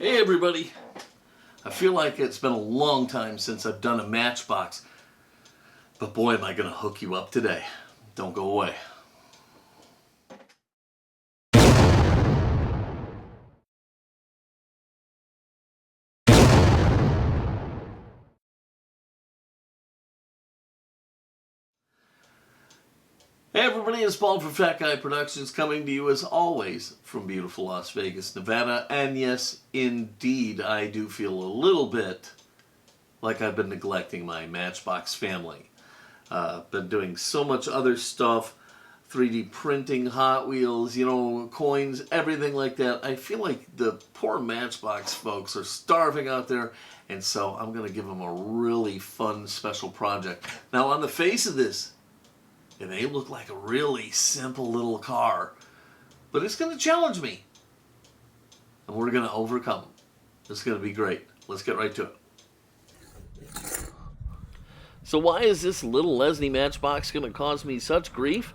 Hey everybody! I feel like it's been a long time since I've done a Matchbox, but boy am I going to hook you up today. Don't go away. Hey everybody, it's Paul from Fat Guy Productions, coming to you as always from beautiful Las Vegas, Nevada. And yes, indeed, I do feel a little bit like I've been neglecting my Matchbox family. Been doing so much other stuff, 3D printing, Hot Wheels, you know, coins, everything like that. I feel like the poor Matchbox folks are starving out there, and so I'm going to give them a really fun special project. Now, on the face of this, it may look like a really simple little car, but it's going to challenge me. And we're going to overcome them. It's going to be great. Let's get right to it. So why is this little Lesney Matchbox going to cause me such grief?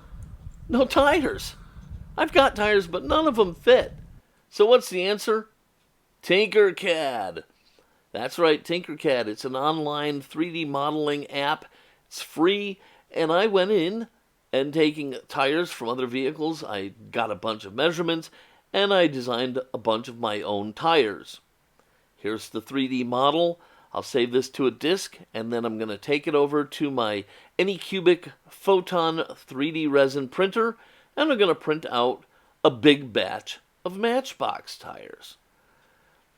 No tires. I've got tires, but none of them fit. So what's the answer? Tinkercad. That's right, Tinkercad. It's an online 3D modeling app. It's free. And I went in and taking tires from other vehicles, I got a bunch of measurements, and I designed a bunch of my own tires. Here's the 3D model. I'll save this to a disk, and then I'm going to take it over to my Anycubic Photon 3D resin printer, and I'm going to print out a big batch of Matchbox tires.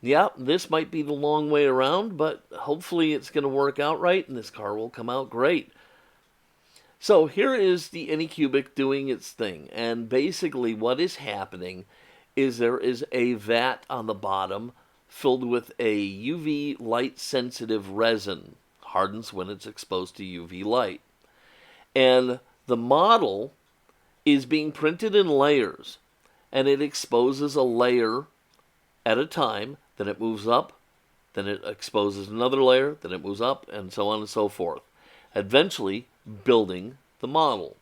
Yeah, this might be the long way around, but hopefully it's going to work out right, and this car will come out great. So here is the Anycubic doing its thing, and basically what is happening is there is a vat on the bottom filled with a UV light sensitive resin, hardens when it's exposed to UV light. And the model is being printed in layers, and it exposes a layer at a time, then it moves up, then it exposes another layer, then it moves up, and so on and so forth, eventually building the model.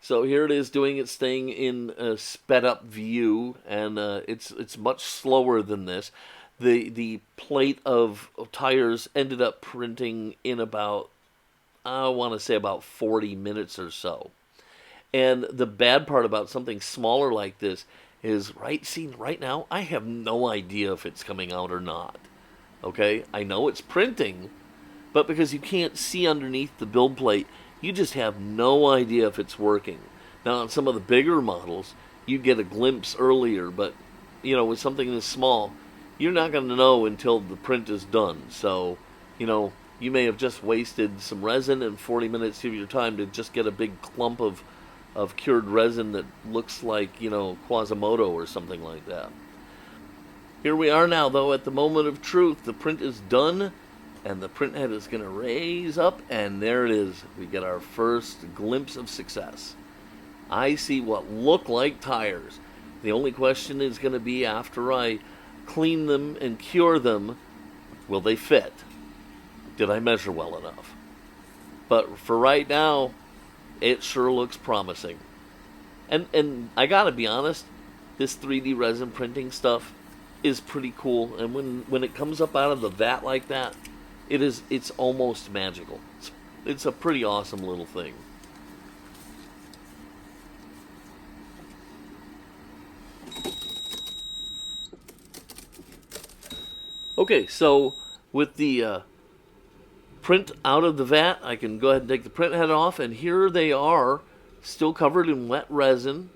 So here it is doing its thing in a sped up view, and it's much slower than this. The plate of tires ended up printing in about, I want to say about 40 minutes or so. And the bad part about something smaller like this is, right now, I have no idea if it's coming out or not. Okay? I know it's printing, but because you can't see underneath the build plate, you just have no idea if it's working. Now, on some of the bigger models, you get a glimpse earlier, but, you know, with something this small, you're not going to know until the print is done. So, you know, you may have just wasted some resin and 40 minutes of your time to just get a big clump of cured resin that looks like, you know, Quasimodo or something like that. Here we are now, though, at the moment of truth. The print is done, and the print head is going to raise up, and there it is. We get our first glimpse of success. I see what look like tires. The only question is going to be, after I clean them and cure them, will they fit? Did I measure well enough? But for right now, it sure looks promising. And I gotta be honest, this 3D resin printing stuff is pretty cool, and when it comes up out of the vat like that, it's almost magical. It's a pretty awesome little thing. Okay, so with the print out of the vat, I can go ahead and take the print head off, and here they are, still covered in wet resin.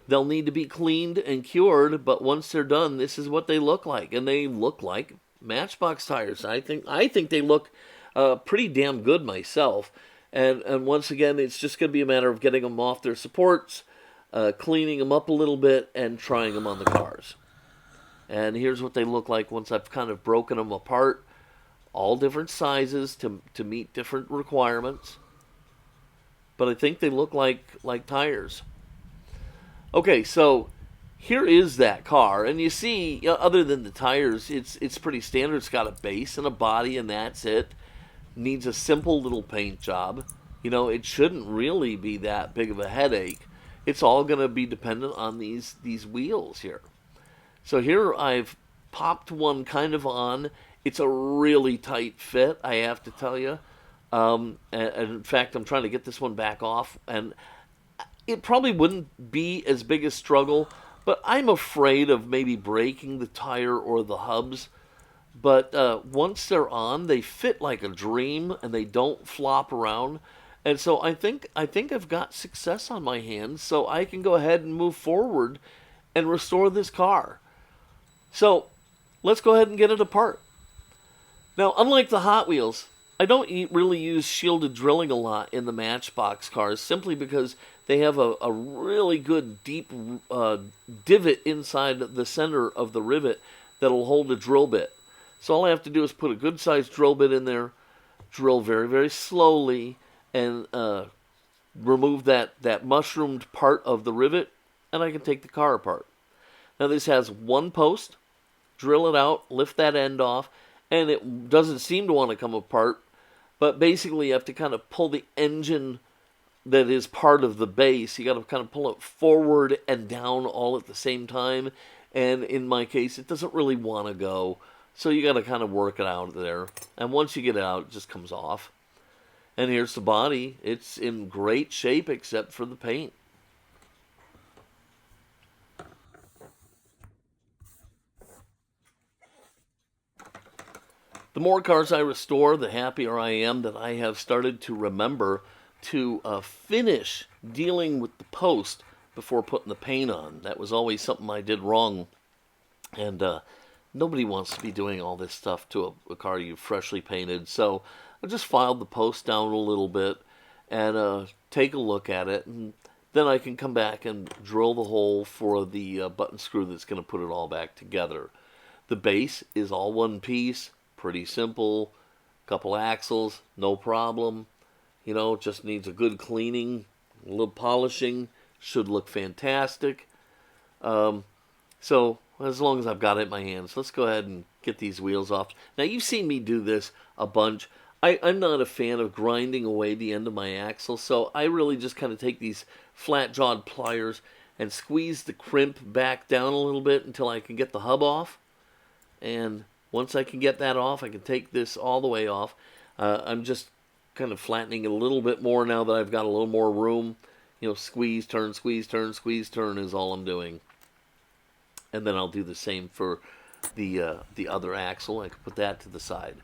They'll need to be cleaned and cured, but once they're done, this is what they look like, and they look like Matchbox tires. I think they look pretty damn good myself. And once again, it's just going to be a matter of getting them off their supports, cleaning them up a little bit, and trying them on the cars. And here's what they look like once I've kind of broken them apart. All different sizes to meet different requirements. But I think they look like tires. Okay, so here is that car, and you see, other than the tires, it's pretty standard. It's got a base and a body, and that's it. Needs a simple little paint job. You know, it shouldn't really be that big of a headache. It's all going to be dependent on these wheels here. So here I've popped one kind of on. It's a really tight fit, I have to tell you. And in fact, I'm trying to get this one back off, and it probably wouldn't be as big a struggle, but I'm afraid of maybe breaking the tire or the hubs. But once they're on, they fit like a dream, and they don't flop around. And so I think I've got success on my hands, so I can go ahead and move forward and restore this car. So let's go ahead and get it apart. Now, unlike the Hot Wheels, I don't really use shielded drilling a lot in the Matchbox cars, simply because they have a really good deep divot inside the center of the rivet that'll hold a drill bit. So all I have to do is put a good sized drill bit in there, drill very, very slowly, and remove that mushroomed part of the rivet, and I can take the car apart. Now this has one post, drill it out, lift that end off, and it doesn't seem to want to come apart, but basically you have to kind of pull the engine that is part of the base. You got to kind of pull it forward and down all at the same time, and in my case, it doesn't really want to go, so you got to kind of work it out there, and once you get it out, it just comes off. And here's the body. It's in great shape except for the paint. The more cars I restore, the happier I am that I have started to remember to finish dealing with the post before putting the paint on. That was always something I did wrong. And nobody wants to be doing all this stuff to a car you've freshly painted. So I just filed the post down a little bit and take a look at it. And then I can come back and drill the hole for the button screw that's going to put it all back together. The base is all one piece. Pretty simple, couple axles, no problem. You know, just needs a good cleaning, a little polishing, should look fantastic. So as long as I've got it in my hands, let's go ahead and get these wheels off. Now you've seen me do this a bunch. I'm not a fan of grinding away the end of my axle, so I really just kind of take these flat-jawed pliers and squeeze the crimp back down a little bit until I can get the hub off. And once I can get that off, I can take this all the way off. I'm just kind of flattening it a little bit more now that I've got a little more room. You know, squeeze, turn, squeeze, turn, squeeze, turn is all I'm doing. And then I'll do the same for the other axle. I can put that to the side.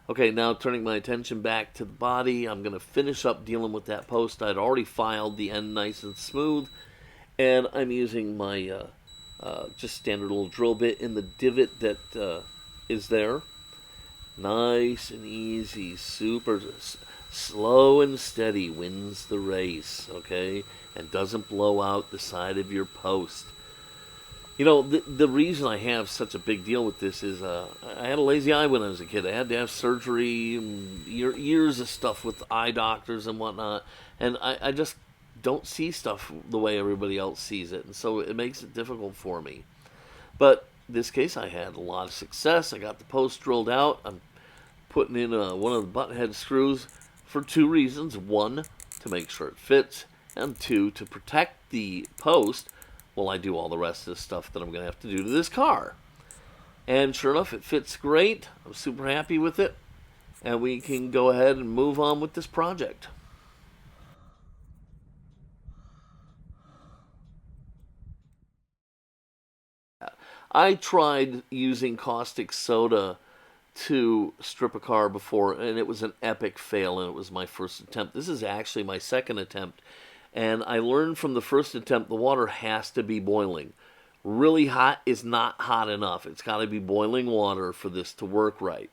Okay, now turning my attention back to the body, I'm going to finish up dealing with that post. I'd already filed the end nice and smooth, and I'm using my just standard little drill bit in the divot that is there. Nice and easy, super slow and steady wins the race, okay? And doesn't blow out the side of your post. You know, the reason I have such a big deal with this is I had a lazy eye when I was a kid. I had to have surgery, and years of stuff with eye doctors and whatnot, and I just don't see stuff the way everybody else sees it, and so it makes it difficult for me. But in this case, I had a lot of success. I got the post drilled out. I'm putting in one of the button head screws for two reasons. One, to make sure it fits, and two, to protect the post while I do all the rest of the stuff that I'm going to have to do to this car. And sure enough, it fits great. I'm super happy with it. And we can go ahead and move on with this project. I tried using caustic soda to strip a car before, and it was an epic fail, and it was my first attempt. This is actually my second attempt, and I learned from the first attempt the water has to be boiling. Really hot is not hot enough. It's got to be boiling water for this to work right.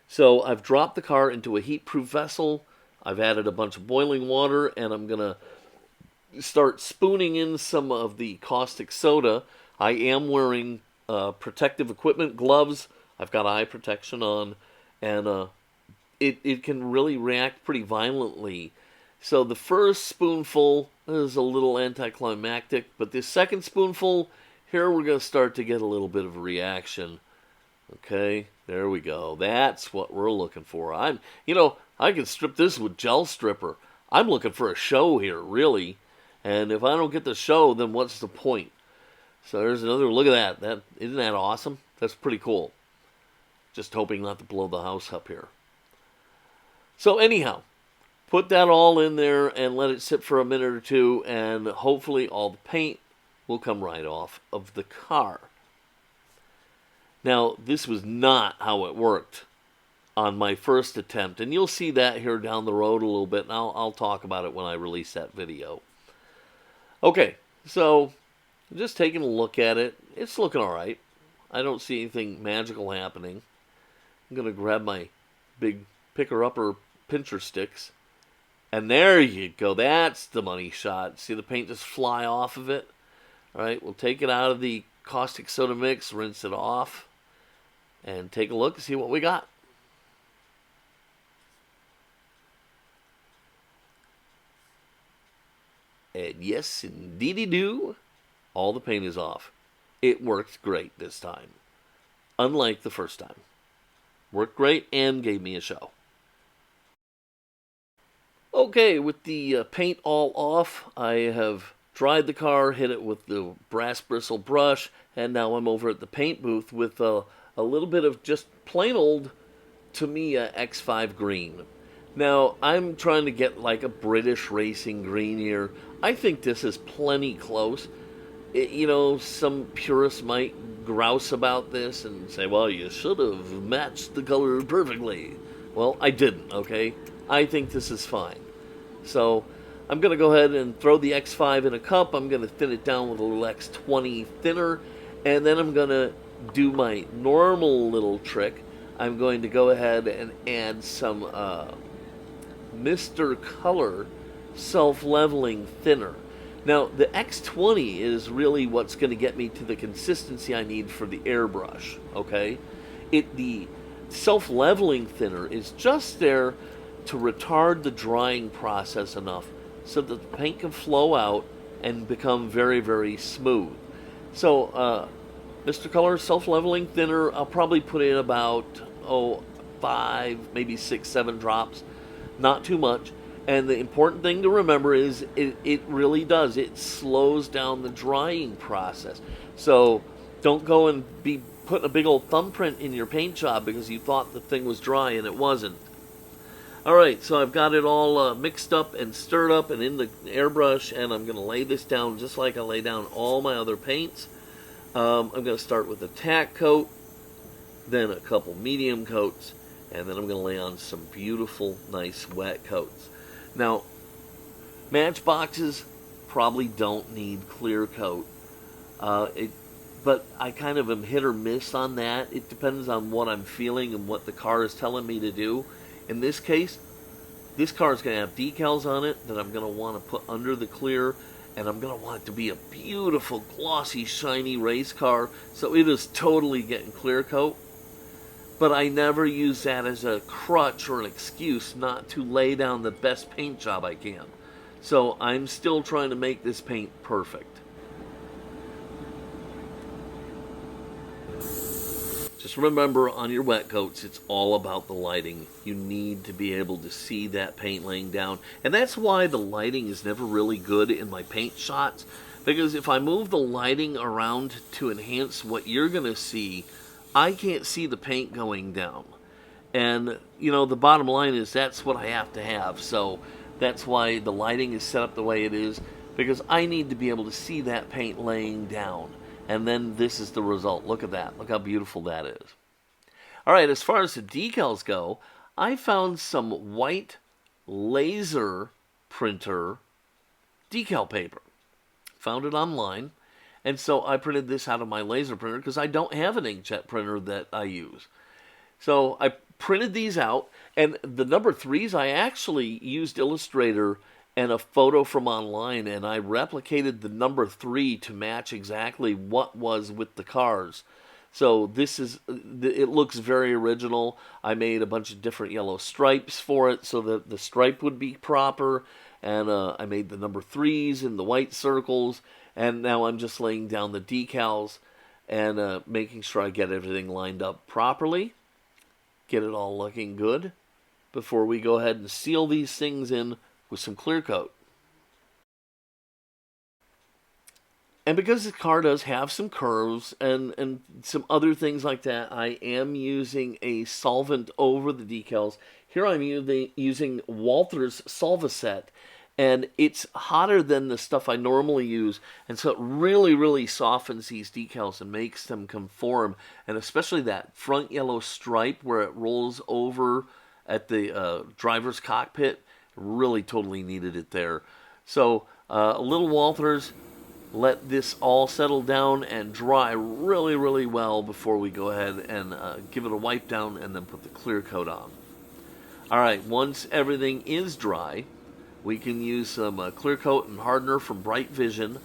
So I've dropped the car into a heat-proof vessel. I've added a bunch of boiling water, and I'm going to start spooning in some of the caustic soda. I am wearing protective equipment, gloves. I've got eye protection on, and it can really react pretty violently. So the first spoonful is a little anticlimactic, but the second spoonful, here we're going to start to get a little bit of a reaction. Okay, there we go. That's what we're looking for. I can strip this with gel stripper. I'm looking for a show here, really. And if I don't get the show, then what's the point? So there's another look at that. Isn't that awesome? That's pretty cool. Just hoping not to blow the house up here. So anyhow, put that all in there and let it sit for a minute or two, and hopefully all the paint will come right off of the car. Now, this was not how it worked on my first attempt, and you'll see that here down the road a little bit, and I'll talk about it when I release that video. Okay, so just taking a look at it, it's looking alright. I don't see anything magical happening. I'm going to grab my big picker-upper pincher sticks, and there you go. That's the money shot. See the paint just fly off of it? Alright, we'll take it out of the caustic soda mix, rinse it off, and take a look and see what we got. And yes, indeedy do, all the paint is off. It worked great this time, unlike the first time. Worked great and gave me a show. Okay, with the paint all off, I have dried the car, hit it with the brass bristle brush, and now I'm over at the paint booth with a little bit of just plain old Tamiya X5 green. Now, I'm trying to get like a British racing green here. I think this is plenty close. You know, some purists might grouse about this and say, well, you should have matched the color perfectly. Well, I didn't, okay? I think this is fine. So, I'm going to go ahead and throw the X5 in a cup. I'm going to thin it down with a little X20 thinner. And then I'm going to do my normal little trick. I'm going to go ahead and add some Mr. Color self-leveling thinner. Now, the X20 is really what's going to get me to the consistency I need for the airbrush, okay? The self-leveling thinner is just there to retard the drying process enough so that the paint can flow out and become very, very smooth. So, Mr. Color self-leveling thinner, I'll probably put in about, 5, maybe 6, 7 drops. Not too much. And the important thing to remember is it really does. It slows down the drying process. So don't go and be putting a big old thumbprint in your paint job because you thought the thing was dry and it wasn't. Alright, so I've got it all mixed up and stirred up and in the airbrush, and I'm going to lay this down just like I lay down all my other paints. I'm going to start with a tack coat, then a couple medium coats, and then I'm going to lay on some beautiful, nice wet coats. Now, Matchboxes probably don't need clear coat, but I kind of am hit or miss on that. It depends on what I'm feeling and what the car is telling me to do. In this case, this car is going to have decals on it that I'm going to want to put under the clear, and I'm going to want it to be a beautiful, glossy, shiny race car, so it is totally getting clear coat. But I never use that as a crutch or an excuse not to lay down the best paint job I can. So I'm still trying to make this paint perfect. Just remember, on your wet coats, it's all about the lighting. You need to be able to see that paint laying down. And that's why the lighting is never really good in my paint shots. Because if I move the lighting around to enhance what you're going to see, I can't see the paint going down. And, you know, the bottom line is that's what I have to have. So that's why the lighting is set up the way it is, because I need to be able to see that paint laying down. And then this is the result. Look at that. Look how beautiful that is. Alright, as far as the decals go, I found some white laser printer decal paper. Found it online. And so I printed this out of my laser printer because I don't have an inkjet printer that I use. So I printed these out, and the number 3s, I actually used Illustrator and a photo from online, and I replicated the number 3 to match exactly what was with the cars. So this is, it looks very original. I made a bunch of different yellow stripes for it so that the stripe would be proper, and I made the number 3s in the white circles. And now I'm just laying down the decals and making sure I get everything lined up properly. Get it all looking good before we go ahead and seal these things in with some clear coat. And because this car does have some curves and some other things like that, I am using a solvent over the decals. Here I'm using Walther's Solvaset, and it's hotter than the stuff I normally use, and so it really, really softens these decals and makes them conform, and especially that front yellow stripe where it rolls over at the driver's cockpit, really totally needed it there. So a little Walther's, let this all settle down and dry really, really well before we go ahead and give it a wipe down and then put the clear coat on. Alright, once everything is dry, we can use some clear coat and hardener from Brightvision.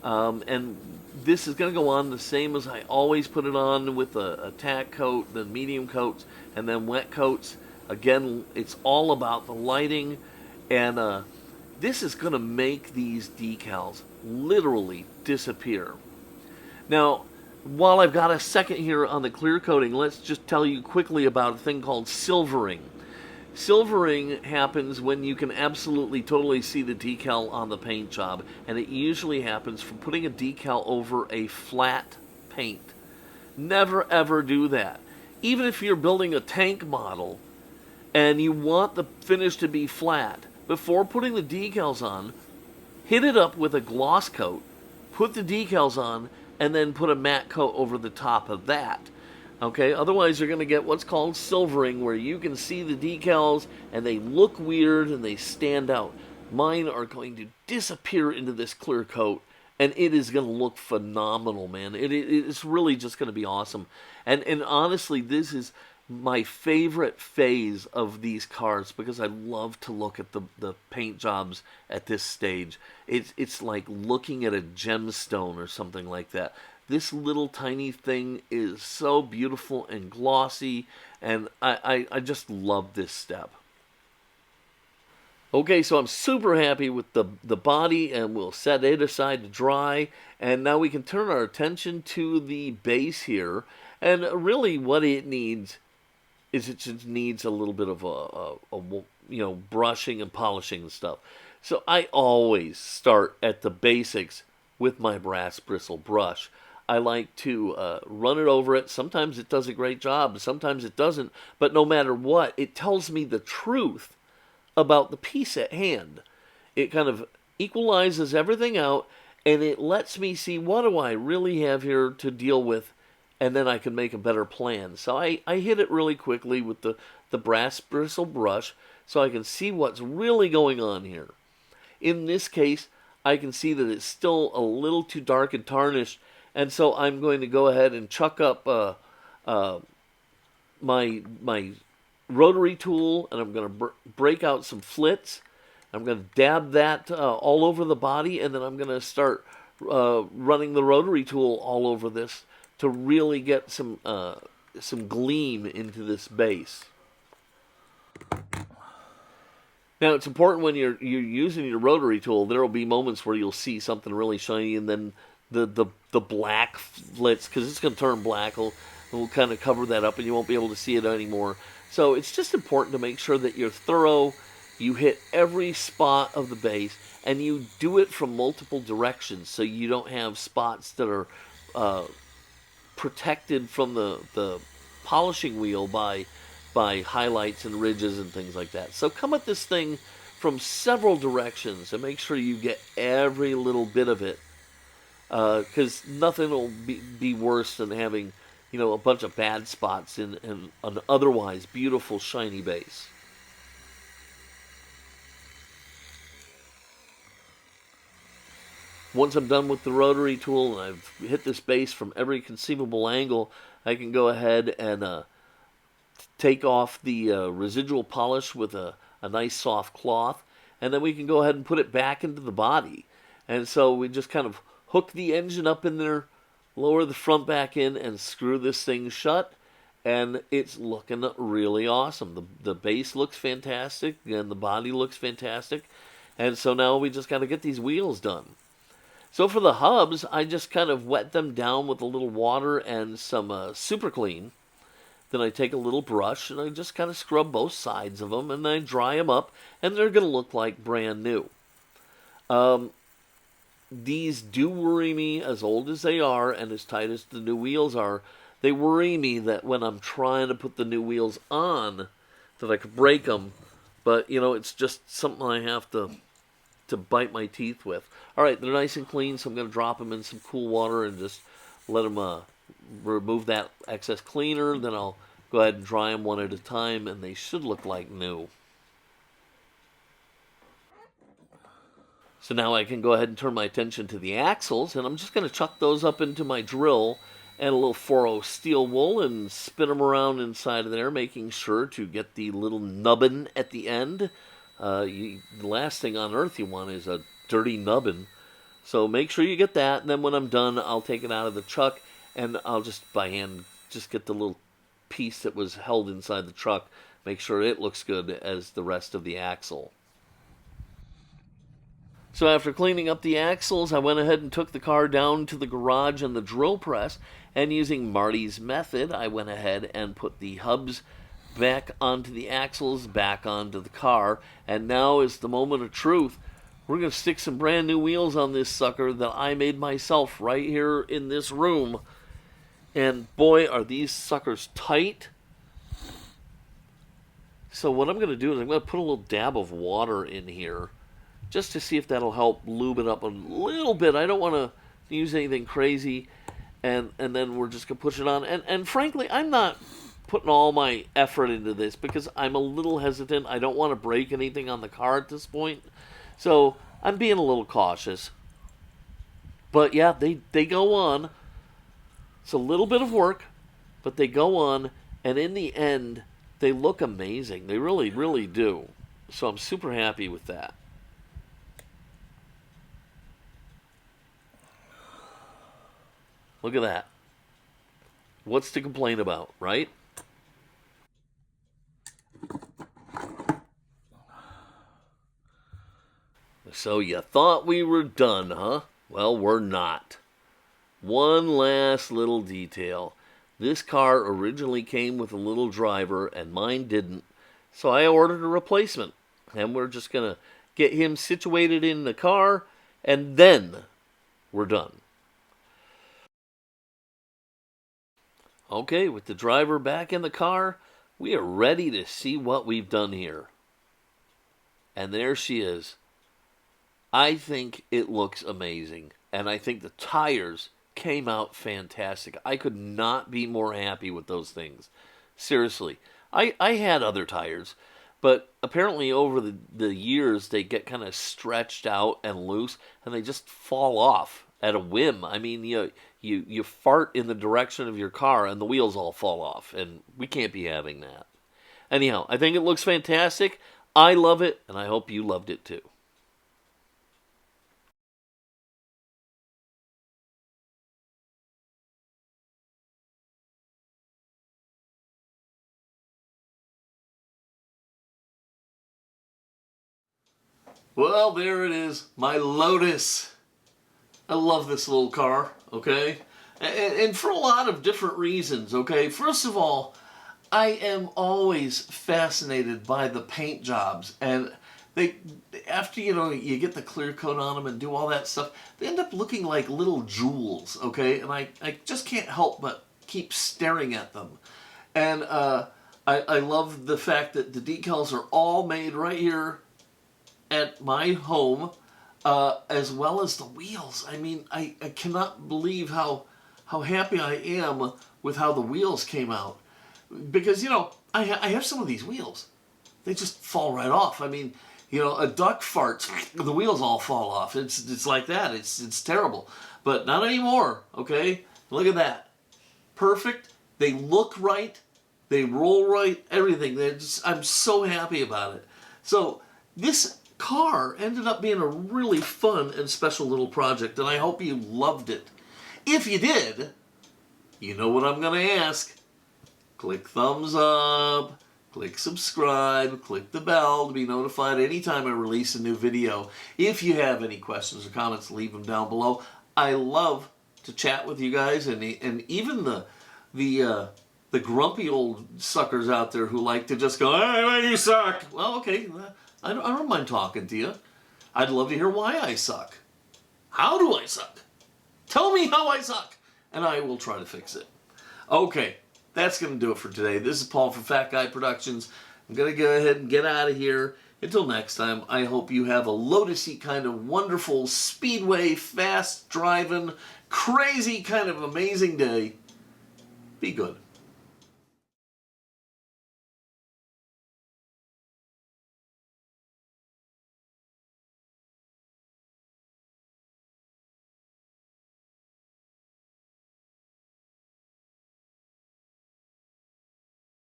And this is going to go on the same as I always put it on, with a tack coat, then medium coats, and then wet coats. Again, it's all about the lighting, and this is going to make these decals literally disappear. Now, while I've got a second here on the clear coating, let's just tell you quickly about a thing called silvering. Silvering happens when you can absolutely totally see the decal on the paint job, and it usually happens from putting a decal over a flat paint. Never ever do that. Even if you're building a tank model and you want the finish to be flat, before putting the decals on, hit it up with a gloss coat, put the decals on, and then put a matte coat over the top of that. Okay, otherwise you're going to get what's called silvering, where you can see the decals and they look weird and they stand out. Mine are going to disappear into this clear coat, and it is going to look phenomenal, man. It's really just going to be awesome. And honestly, this is my favorite phase of these cars, because I love to look at the paint jobs at this stage. It's like looking at a gemstone or something like that. This little tiny thing is so beautiful and glossy, and I just love this step. Okay, so I'm super happy with the body, and we'll set it aside to dry, and now we can turn our attention to the base here. And really what it needs is it just needs a little bit of a brushing and polishing and stuff. So I always start at the basics with my brass bristle brush. I like to run it over it. Sometimes it does a great job, sometimes it doesn't, but no matter what, it tells me the truth about the piece at hand. It kind of equalizes everything out, and it lets me see, what do I really have here to deal with, and then I can make a better plan. So I hit it really quickly with the brass bristle brush so I can see what's really going on here. In this case, I can see that it's still a little too dark and tarnished, and so I'm going to go ahead and chuck up my rotary tool, and I'm going to break out some flits. I'm going to dab that all over the body, and then I'm going to start running the rotary tool all over this to really get some gleam into this base. Now, it's important when you're using your rotary tool, there will be moments where you'll see something really shiny, and then the black flits, because it's going to turn black, will kind of cover that up, and you won't be able to see it anymore. So it's just important to make sure that you're thorough, you hit every spot of the base, and you do it from multiple directions, so you don't have spots that are protected from the polishing wheel by highlights and ridges and things like that. So come at this thing from several directions and make sure you get every little bit of it, because nothing will be worse than having a bunch of bad spots in an otherwise beautiful shiny base. Once I'm done with the rotary tool and I've hit this base from every conceivable angle, I can go ahead and take off the residual polish with a nice soft cloth, and then we can go ahead and put it back into the body. And so we just kind of hook the engine up in there, lower the front back in, and screw this thing shut, and it's looking really awesome. The base looks fantastic, and the body looks fantastic, and so now we just got to get these wheels done. So for the hubs, I just kind of wet them down with a little water and some super clean. Then I take a little brush and I just kind of scrub both sides of them, and I dry them up, and they're going to look like brand new. these do worry me, as old as they are and as tight as the new wheels are. They worry me that when I'm trying to put the new wheels on, that I could break them. But, you know, it's just something I have to bite my teeth with. All right, they're nice and clean, so I'm going to drop them in some cool water and just let them remove that excess cleaner. Then I'll go ahead and dry them one at a time, and they should look like new. So now I can go ahead and turn my attention to the axles, and I'm just going to chuck those up into my drill and a little 4/0 steel wool and spin them around inside of there, making sure to get the little nubbin at the end. The last thing on earth you want is a dirty nubbin. So make sure you get that, and then when I'm done, I'll take it out of the chuck, and I'll just by hand just get the little piece that was held inside the truck, make sure it looks good as the rest of the axle. So after cleaning up the axles, I went ahead and took the car down to the garage and the drill press, and using Marty's method, I went ahead and put the hubs back onto the axles, back onto the car, and now is the moment of truth. We're going to stick some brand new wheels on this sucker that I made myself right here in this room. And boy, are these suckers tight. So what I'm going to do is I'm going to put a little dab of water in here, just to see if that'll help lube it up a little bit. I don't want to use anything crazy, and then we're just going to push it on. And frankly, I'm not putting all my effort into this because I'm a little hesitant. I don't want to break anything on the car at this point. So I'm being a little cautious. But yeah, they go on. It's a little bit of work, but they go on, and in the end, they look amazing. They really, really do. So I'm super happy with that. Look at that. What's to complain about, right? So you thought we were done, huh? Well, we're not. One last little detail. This car originally came with a little driver, and mine didn't. So I ordered a replacement. And we're just going to get him situated in the car, and then we're done. Okay, with the driver back in the car, we are ready to see what we've done here. And there she is. I think it looks amazing. And I think the tires came out fantastic. I could not be more happy with those things. Seriously. I had other tires, but apparently over the years they get kind of stretched out and loose, and they just fall off at a whim. I mean, you fart in the direction of your car and the wheels all fall off, and we can't be having that. Anyhow, I think it looks fantastic. I love it, and I hope you loved it too. Well, there it is, my Lotus. I love this little car, okay? And for a lot of different reasons, okay? First of all, I am always fascinated by the paint jobs. And they, after, you get the clear coat on them and do all that stuff, they end up looking like little jewels, okay? And I just can't help but keep staring at them. And I love the fact that the decals are all made right here at my home, as well as the wheels. I mean, I cannot believe how happy I am with how the wheels came out. Because, I have some of these wheels. They just fall right off. I mean, a duck farts, the wheels all fall off. It's like that. It's terrible. But not anymore, okay? Look at that. Perfect. They look right. They roll right. Everything. I'm so happy about it. So this car ended up being a really fun and special little project, and I hope you loved it. If you did, you know what I'm going to ask. Click thumbs up, click subscribe, click the bell to be notified anytime I release a new video. If you have any questions or comments, leave them down below. I love to chat with you guys, and even the grumpy old suckers out there who like to just go, "Hey, you suck." Well, okay, I don't mind talking to you. I'd love to hear why I suck. How do I suck? Tell me how I suck, and I will try to fix it. Okay, that's going to do it for today. This is Paul from Fat Guy Productions. I'm going to go ahead and get out of here. Until next time, I hope you have a Lotus-y kind of wonderful, speedway, fast-driving, crazy kind of amazing day. Be good.